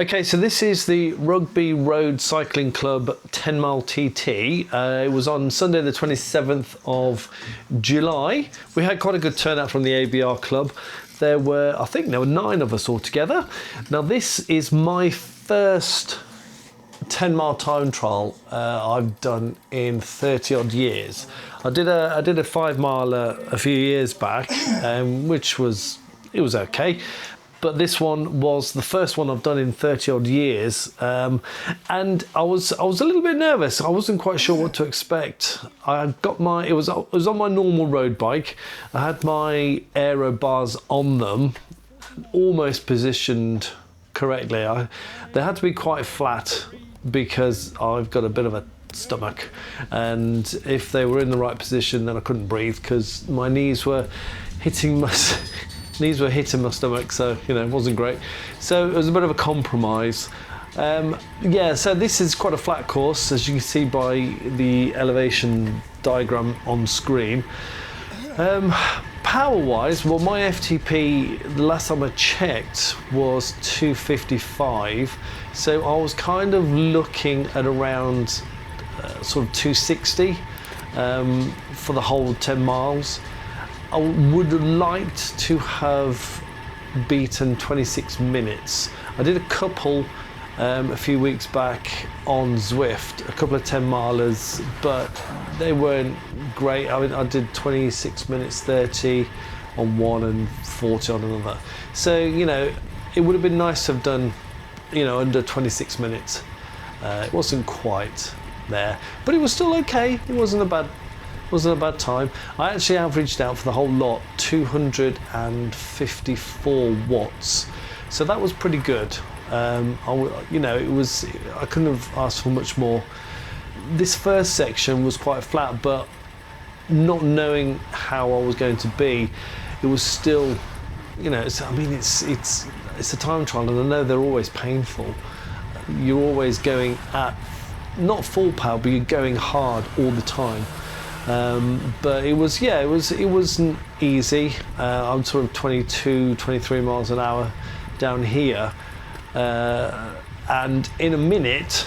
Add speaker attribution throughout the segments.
Speaker 1: Okay, so this is the Rugby Road Cycling Club 10 mile TT. It was on Sunday the 27th of July. We had quite a good turnout from the ABR club. I think there were 9 of us altogether. Now this is my first 10 mile time trial I've done in 30 odd years. I did a 5 mile a few years back, which was okay. But this one was the first one I've done in 30 odd years, and I was a little bit nervous. I wasn't quite sure what to expect. It was on my normal road bike. I had my aero bars on them, almost positioned correctly. They had to be quite flat because I've got a bit of a stomach, and if they were in the right position, then I couldn't breathe because my knees were hitting my stomach, so it wasn't great. So it was a bit of a compromise. So this is quite a flat course, as you can see by the elevation diagram on screen. Power wise, well, my FTP the last time I checked was 255, so I was kind of looking at around sort of 260 for the whole 10 miles. I would have liked to have beaten 26 minutes. I did a couple a few weeks back on Zwift, a couple of 10 milers, but they weren't great. I mean, I did 26 minutes 30 on one and 40 on another. So, it would have been nice to have done, under 26 minutes. It wasn't quite there, but it was still okay. It wasn't a bad time. I actually averaged out for the whole lot 254 watts, so that was pretty good. I couldn't have asked for much more. This first section was quite flat, but not knowing how I was going to be, it was still, it's a time trial, and I know they're always painful. You're always going at not full power, but you're going hard all the time. But it wasn't easy. I'm sort of 22, 23 miles an hour down here, and in a minute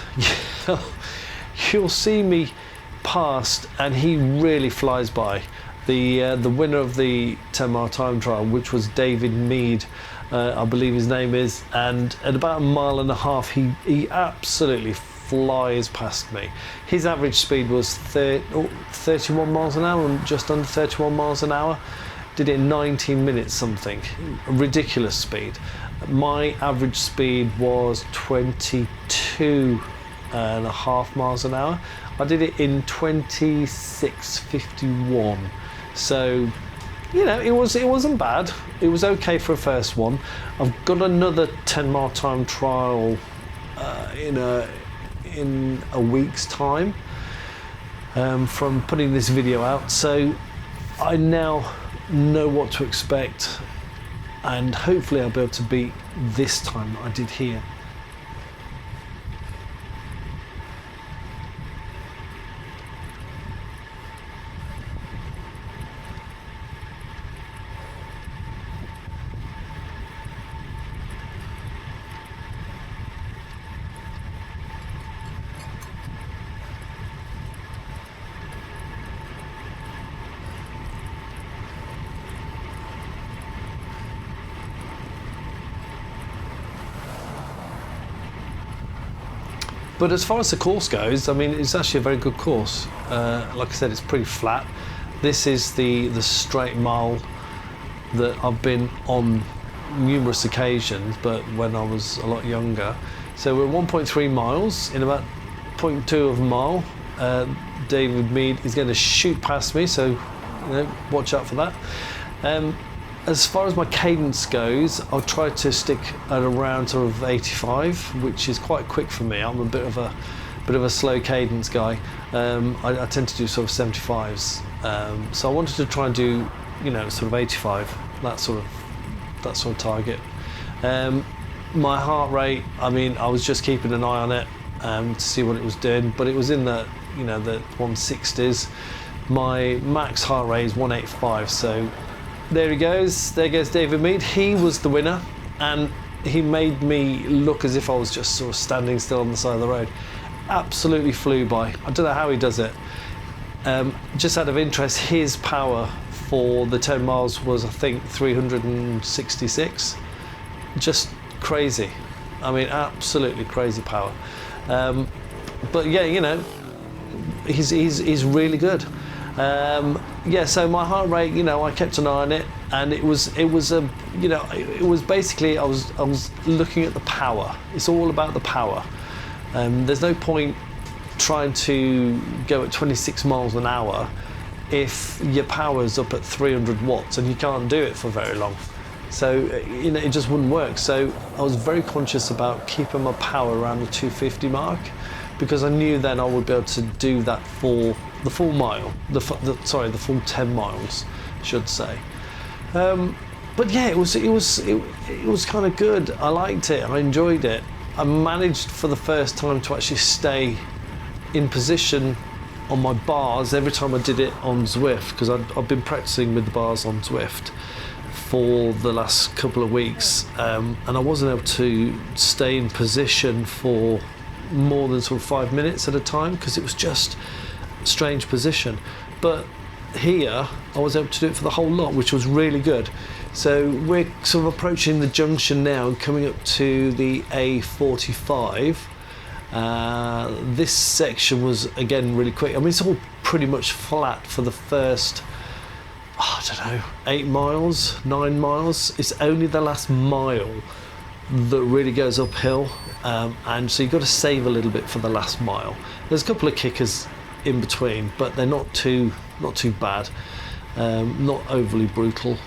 Speaker 1: you'll see me past, and he really flies by. The winner of the 10 mile time trial, which was David Mead, I believe his name is, and at about a mile and a half he absolutely flies past me. His average speed was 31 miles an hour, just under 31 miles an hour. Did it in 19 minutes something. A ridiculous speed. My average speed was 22.5 miles an hour. I did it in 26.51. So, it wasn't bad. It was okay for a first one. I've got another 10 mile time trial in a week's time from putting this video out, so I now know what to expect, and hopefully I'll be able to beat this time that I did here. But as far as the course goes, I mean, it's actually a very good course. Like I said, it's pretty flat. This is the straight mile that I've been on numerous occasions, but when I was a lot younger. So we're 1.3 miles in about 0.2 of a mile. David Mead is going to shoot past me, so watch out for that. As far as my cadence goes, I'll try to stick at around sort of 85, which is quite quick for me. I'm a bit of a slow cadence guy. I tend to do sort of 75s. So I wanted to try and do, sort of 85, that sort of target. My heart rate, I mean, I was just keeping an eye on it to see what it was doing, but it was in the 160s. My max heart rate is 185, so there he goes. There goes David Mead. He was the winner, and he made me look as if I was just sort of standing still on the side of the road. Absolutely flew by. I don't know how he does it. Just out of interest, his power for the 10 miles was, I think, 366. Just crazy. I mean, absolutely crazy power. But yeah, you know, he's really good. Yeah, so my heart rate, you know, I kept an eye on it, and it was basically I was looking at the power. It's all about the power. There's no point trying to go at 26 miles an hour if your power's up at 300 watts and you can't do it for very long. So, you know, it just wouldn't work. So I was very conscious about keeping my power around the 250 mark, because I knew then I would be able to do that for the full mile, the full 10 miles, I should say. But yeah, it was kind of good. I liked it. I enjoyed it. I managed for the first time to actually stay in position on my bars every time I did it on Zwift, because I've been practicing with the bars on Zwift for the last couple of weeks, and I wasn't able to stay in position for more than sort of 5 minutes at a time, because it was just a strange position. But here I was able to do it for the whole lot, which was really good. So we're sort of approaching the junction now and coming up to the A45. This section was again really quick. I mean, it's all pretty much flat for the first, I don't know, 8 miles, 9 miles. It's only the last mile that really goes uphill, and so you've got to save a little bit for the last mile. There's a couple of kickers in between, but they're not too bad, not overly brutal.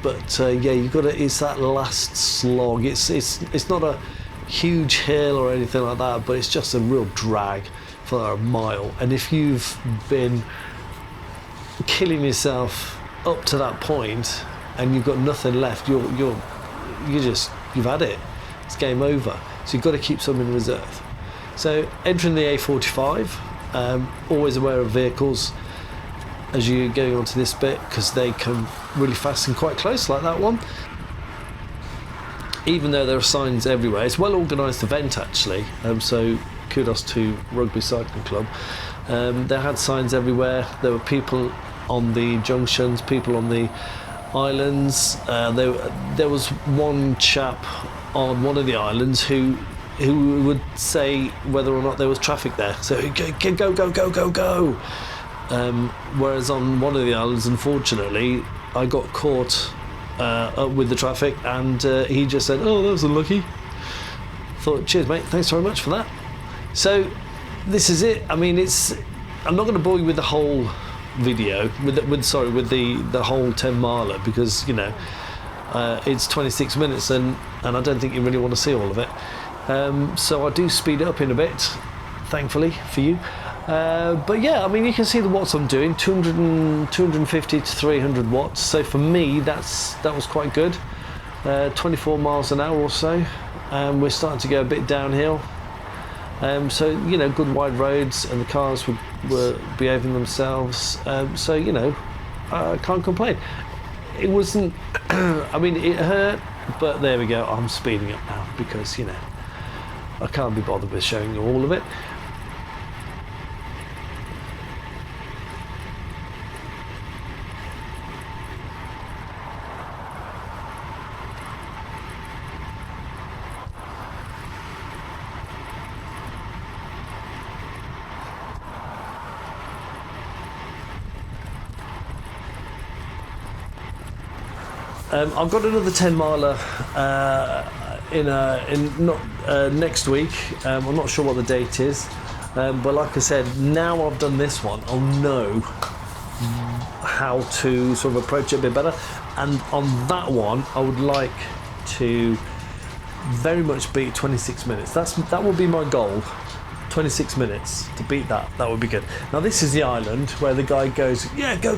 Speaker 1: But yeah, you've got to. It's that last slog. It's not a huge hill or anything like that, but it's just a real drag for a mile. And if you've been killing yourself up to that point and you've got nothing left, you've had it. It's game over. So you've got to keep some in reserve. So entering the A45, always aware of vehicles as you're going onto this bit, because they come really fast and quite close, like that one. Even though there are signs everywhere, it's a well organised event actually, so kudos to Rugby Cycling Club. They had signs everywhere. There were people on the junctions, people on the islands. There was one chap on one of the islands who would say whether or not there was traffic there. So go. Whereas on one of the islands, unfortunately, I got caught up with the traffic, and he just said, "Oh, that was unlucky." Thought, cheers, mate. Thanks very much for that. So this is it. I mean, I'm not going to bore you with the whole video, with the whole 10 miler, because you know it's 26 minutes, and I don't think you really want to see all of it. So I do speed it up in a bit, thankfully for you. But yeah, I mean, you can see the watts I'm doing, 250 to 300 watts. So for me, that was quite good. 24 miles an hour or so. We're starting to go a bit downhill. So, you know, good wide roads, and the cars were behaving themselves. So, you know, I can't complain. It wasn't, I mean, it hurt, but there we go. I'm speeding up now because, you know, I can't be bothered with showing you all of it. I've got another 10 miler next week. I'm not sure what the date is, but like I said, now I've done this one, I'll know how to sort of approach it a bit better. And on that one, I would like to very much beat 26 minutes. That will be my goal. 26 minutes to beat that. That would be good. Now this is the island where the guy goes, yeah, go,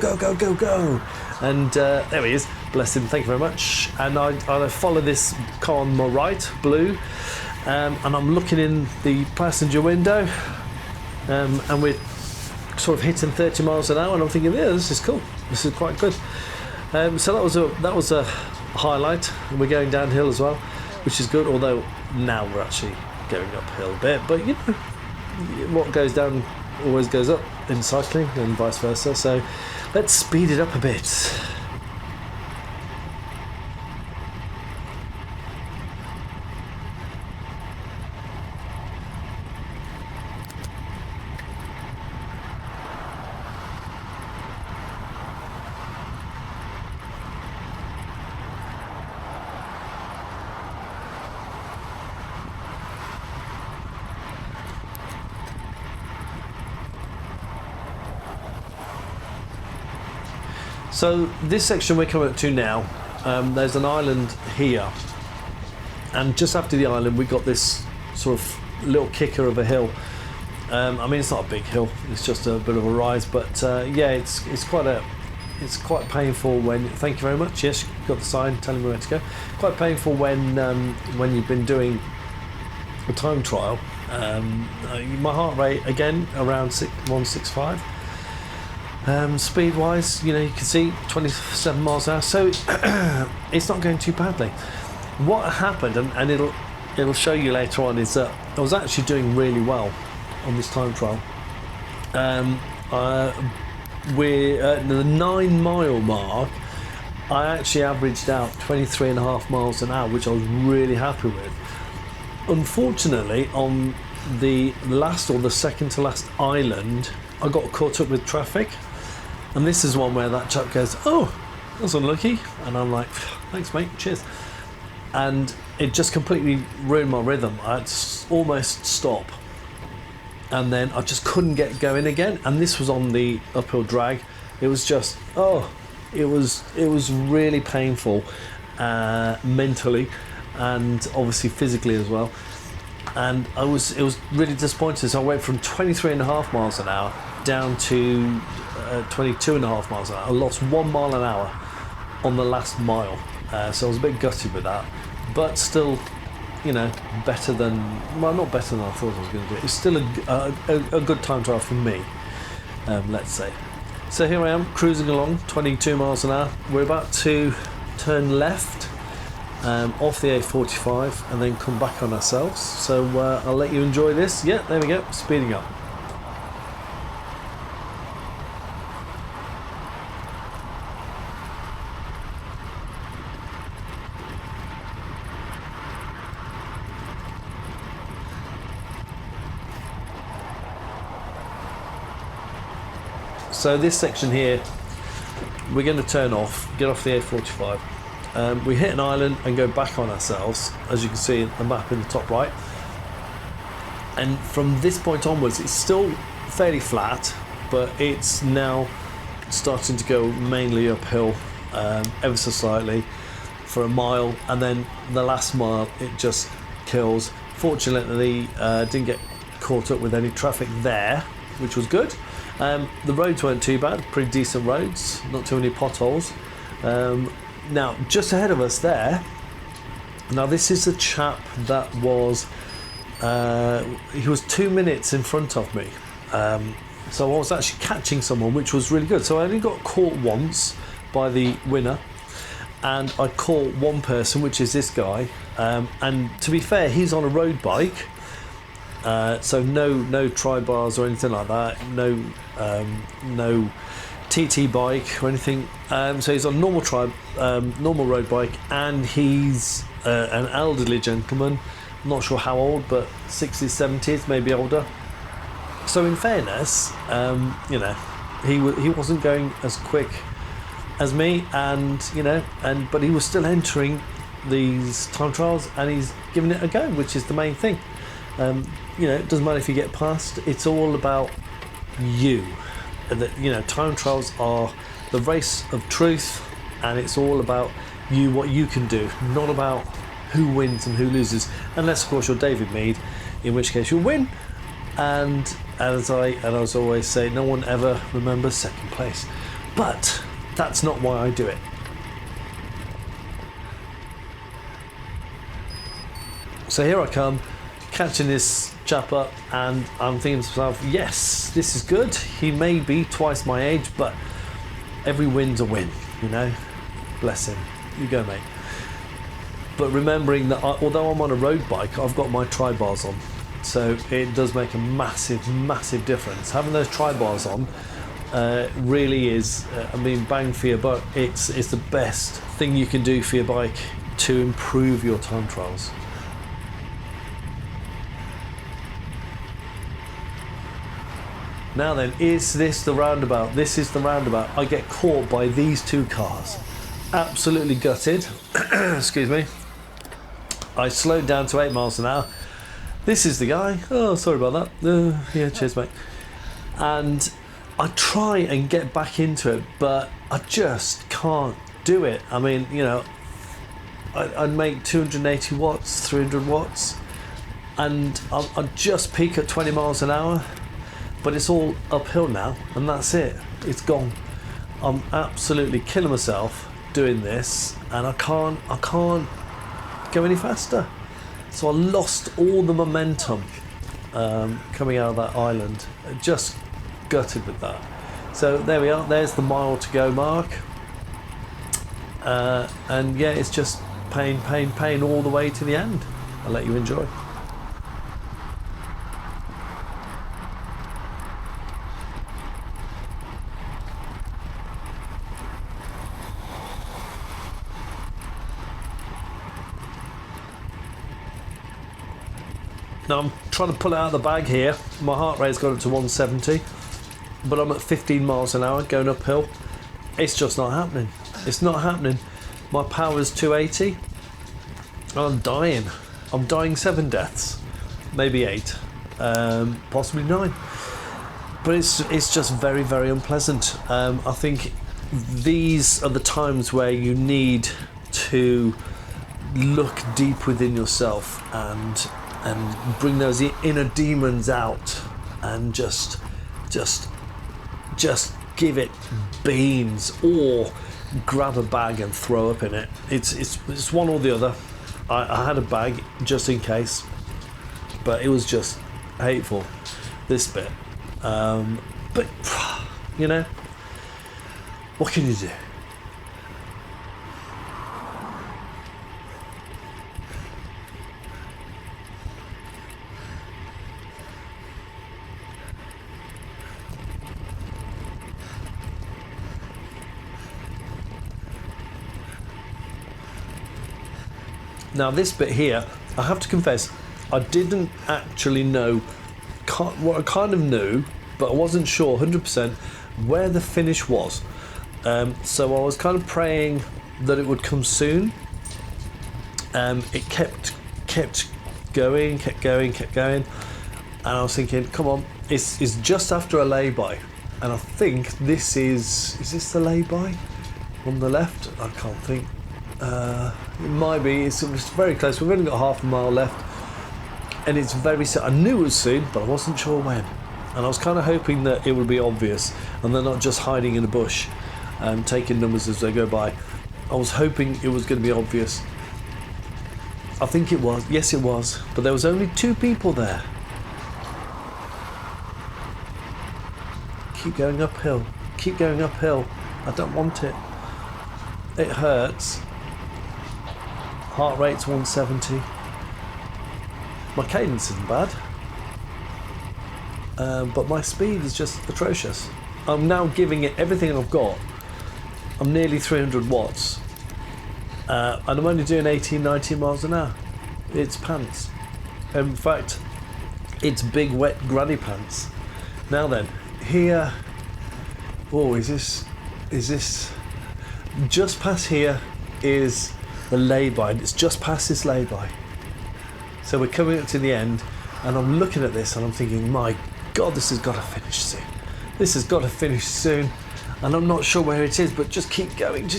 Speaker 1: and there he is. Bless him. Thank you very much. And I follow this car on my right, blue, and I'm looking in the passenger window, and we're sort of hitting 30 miles an hour, and I'm thinking, yeah, this is cool. This is quite good. So that was a highlight. We're going downhill as well. which is good, although now we're actually going uphill a bit, but you know, what goes down always goes up in cycling and vice versa, so let's speed it up a bit. So this section we're coming up to now, there's an island here, and just after the island we got this sort of little kicker of a hill. I mean, it's not a big hill, it's just a bit of a rise, but yeah, it's quite painful when, thank you very much, yes, you've got the sign telling me where to go. Quite painful when you've been doing a time trial. My heart rate again around 165. Speed wise, you know, you can see 27 miles an hour, so it's not going too badly. What happened, and it'll show you later on, is that I was actually doing really well on this time trial. We're at the 9 mile mark. I actually averaged out 23.5 miles an hour, which I was really happy with. Unfortunately, on the last or the second to last island, I got caught up with traffic, and this is one where that chap goes, "Oh, that's unlucky," and I'm like, "Thanks, mate, cheers." And it just completely ruined my rhythm. I had to almost stop, and then I just couldn't get going again. And this was on the uphill drag. It was just, it was really painful, mentally, and obviously physically as well. And it was really disappointing. So I went from 23.5 miles an hour down to 22.5 miles an hour. I lost 1 mile an hour on the last mile, so I was a bit gutted with that, but still, you know, better than, well, not better than I thought I was going to do. It's still a good time trial for me, let's say. So here I am cruising along, 22 miles an hour. We're about to turn left off the A45 and then come back on ourselves, so I'll let you enjoy this. Yeah, there we go, speeding up. So this section here, we're going to turn off, get off the A45. We hit an island and go back on ourselves, as you can see the map in the top right. And from this point onwards, it's still fairly flat, but it's now starting to go mainly uphill, ever so slightly, for a mile, and then the last mile it just kills. Fortunately, didn't get caught up with any traffic there, which was good. The roads weren't too bad, pretty decent roads, not too many potholes. Now, just ahead of us there, now this is a chap that was, he was 2 minutes in front of me. So I was actually catching someone, which was really good. So I only got caught once by the winner, and I caught one person, which is this guy. And to be fair, he's on a road bike. So no tri-bars or anything like that, no TT bike or anything. So he's on normal road bike, and he's an elderly gentleman. I'm not sure how old, but 60s, 70s, maybe older. So in fairness, you know, he wasn't going as quick as me, and you know, but he was still entering these time trials, and he's giving it a go, which is the main thing. You know, it doesn't matter if you get past, it's all about you. You know, time trials are the race of truth, and it's all about you, what you can do, not about who wins and who loses, unless of course you're David Mead, in which case you'll win. And as I always say, no one ever remembers second place, but that's not why I do it. So here I come, catching this chap up, and I'm thinking to myself, yes, this is good. He may be twice my age, but every win's a win, you know. Bless him. You go, mate. But remembering that although I'm on a road bike, I've got my tri-bars on. So it does make a massive, massive difference. Having those tri-bars on really is, I mean, bang for your buck. It's the best thing you can do for your bike to improve your time trials. Now then, is this the roundabout? This is the roundabout. I get caught by these two cars. Absolutely gutted. Excuse me. I slowed down to 8 miles an hour. This is the guy. Oh, sorry about that. Yeah, cheers, mate. And I try and get back into it, but I just can't do it. I mean, you know, I'd make 280 watts, 300 watts, and I'd just peak at 20 miles an hour, but it's all uphill now, and that's it. It's gone. I'm absolutely killing myself doing this, and I can't go any faster. So I lost all the momentum coming out of that island. Just gutted with that. So there we are. There's the mile to go mark. And yeah, it's just pain, pain, pain all the way to the end. I'll let you enjoy. Now I'm trying to pull it out of the bag here. My heart rate's gone up to 170, but I'm at 15 miles an hour going uphill. It's just not happening. It's not happening. My power's 280. I'm dying. I'm dying 7 deaths, maybe 8, possibly 9. But it's just very, very unpleasant. I think these are the times where you need to look deep within yourself and bring those inner demons out and just give it beans, or grab a bag and throw up in it. It's one or the other. I had a bag just in case, but it was just hateful, this bit. But you know, what can you do? Now this bit here, I have to confess, I didn't actually know, what I kind of knew, but I wasn't sure 100% where the finish was. So I was kind of praying that it would come soon. It kept going, and I was thinking, come on, it's just after a lay-by, and I think this is this the lay-by on the left? I can't think. It might be. It's very close. We've only got half a mile left, and it's very soon. I knew it was soon, but I wasn't sure when. And I was kind of hoping that it would be obvious, and they're not just hiding in a bush and taking numbers as they go by. I was hoping it was going to be obvious. I think it was. Yes, it was. But there was only 2 people there. Keep going uphill. Keep going uphill. I don't want it. It hurts. Heart rate's 170. My cadence isn't bad, but my speed is just atrocious. I'm now giving it everything I've got. I'm nearly 300 watts, and I'm only doing 18, 19 miles an hour. It's pants. In fact, it's big, wet, granny pants. Now then, here. Oh, is this? Just past here is the lay-by. It's just past this lay-by. So we're coming up to the end, and I'm looking at this and I'm thinking, my God, this has got to finish soon. This has got to finish soon. And I'm not sure where it is, but just keep going,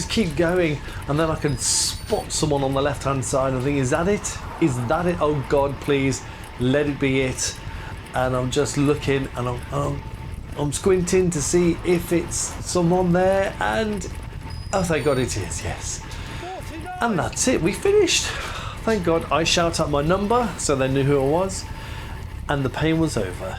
Speaker 1: and then I can spot someone on the left-hand side and think, is that it? Is that it? Oh God, please, let it be it. And I'm just looking, and I'm squinting to see if it's someone there, and oh, thank God it is, yes. And that's it, we finished. Thank God. I shout out my number so they knew who I was, and the pain was over.